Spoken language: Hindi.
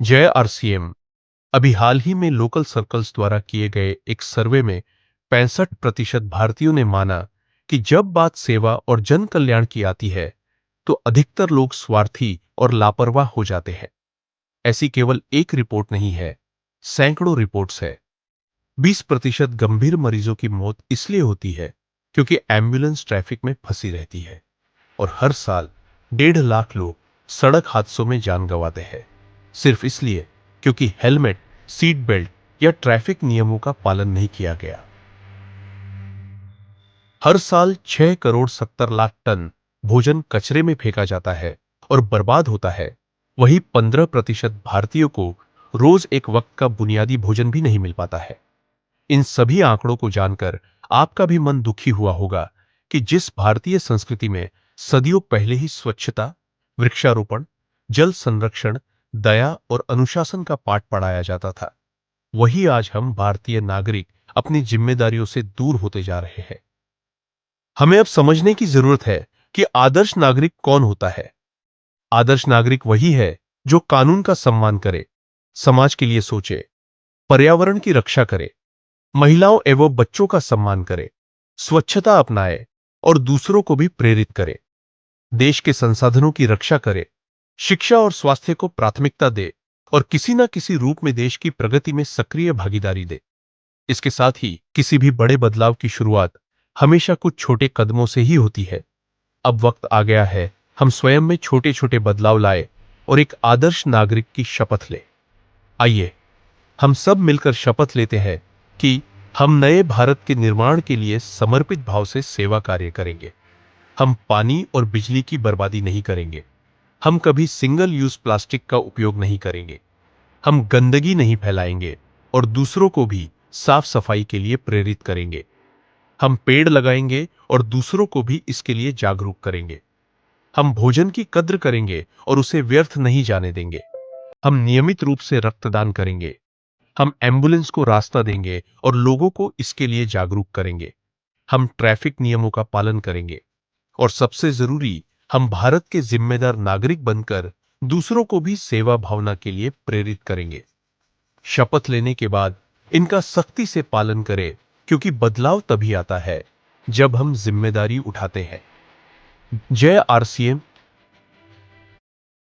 जय आरसीएम। अभी हाल ही में लोकल सर्कल्स द्वारा किए गए एक सर्वे में 65% भारतीयों ने माना कि जब बात सेवा और जन कल्याण की आती है तो अधिकतर लोग स्वार्थी और लापरवाह हो जाते हैं। ऐसी केवल एक रिपोर्ट नहीं है, सैकड़ों रिपोर्ट्स है। 20% गंभीर मरीजों की मौत इसलिए होती है क्योंकि एम्बुलेंस ट्रैफिक में फंसी रहती है, और हर साल 1.5 लाख लोग सड़क हादसों में जान गंवाते हैं, सिर्फ इसलिए क्योंकि हेलमेट, सीट बेल्ट या ट्रैफिक नियमों का पालन नहीं किया गया। हर साल 6 करोड़ 70 लाख टन भोजन कचरे में फेंका जाता है और बर्बाद होता है। वही 15% भारतीयों को रोज एक वक्त का बुनियादी भोजन भी नहीं मिल पाता है। इन सभी आंकड़ों को जानकर आपका भी मन दुखी हुआ होगा कि जिस भारतीय संस्कृति में सदियों पहले ही स्वच्छता, वृक्षारोपण, जल संरक्षण, दया और अनुशासन का पाठ पढ़ाया जाता था, वही आज हम भारतीय नागरिक अपनी जिम्मेदारियों से दूर होते जा रहे हैं। हमें अब समझने की जरूरत है कि आदर्श नागरिक कौन होता है। आदर्श नागरिक वही है जो कानून का सम्मान करे, समाज के लिए सोचे, पर्यावरण की रक्षा करे, महिलाओं एवं बच्चों का सम्मान करे, स्वच्छता अपनाए और दूसरों को भी प्रेरित करे, देश के संसाधनों की रक्षा करे, शिक्षा और स्वास्थ्य को प्राथमिकता दे और किसी न किसी रूप में देश की प्रगति में सक्रिय भागीदारी दे। इसके साथ ही किसी भी बड़े बदलाव की शुरुआत हमेशा कुछ छोटे कदमों से ही होती है। अब वक्त आ गया है हम स्वयं में छोटे छोटे बदलाव लाए और एक आदर्श नागरिक की शपथ ले। आइए हम सब मिलकर शपथ लेते हैं कि हम नए भारत के निर्माण के लिए समर्पित भाव से सेवा कार्य करेंगे। हम पानी और बिजली की बर्बादी नहीं करेंगे। हम कभी सिंगल यूज प्लास्टिक का उपयोग नहीं करेंगे। हम गंदगी नहीं फैलाएंगे और दूसरों को भी साफ सफाई के लिए प्रेरित करेंगे। हम पेड़ लगाएंगे और दूसरों को भी इसके लिए जागरूक करेंगे। हम भोजन की कद्र करेंगे और उसे व्यर्थ नहीं जाने देंगे। हम नियमित रूप से रक्तदान करेंगे। हम एम्बुलेंस को रास्ता देंगे और लोगों को इसके लिए जागरूक करेंगे। हम ट्रैफिक नियमों का पालन करेंगे और सबसे जरूरी, हम भारत के जिम्मेदार नागरिक बनकर दूसरों को भी सेवा भावना के लिए प्रेरित करेंगे। शपथ लेने के बाद इनका सख्ती से पालन करें, क्योंकि बदलाव तभी आता है जब हम जिम्मेदारी उठाते हैं। जय आरसीएम।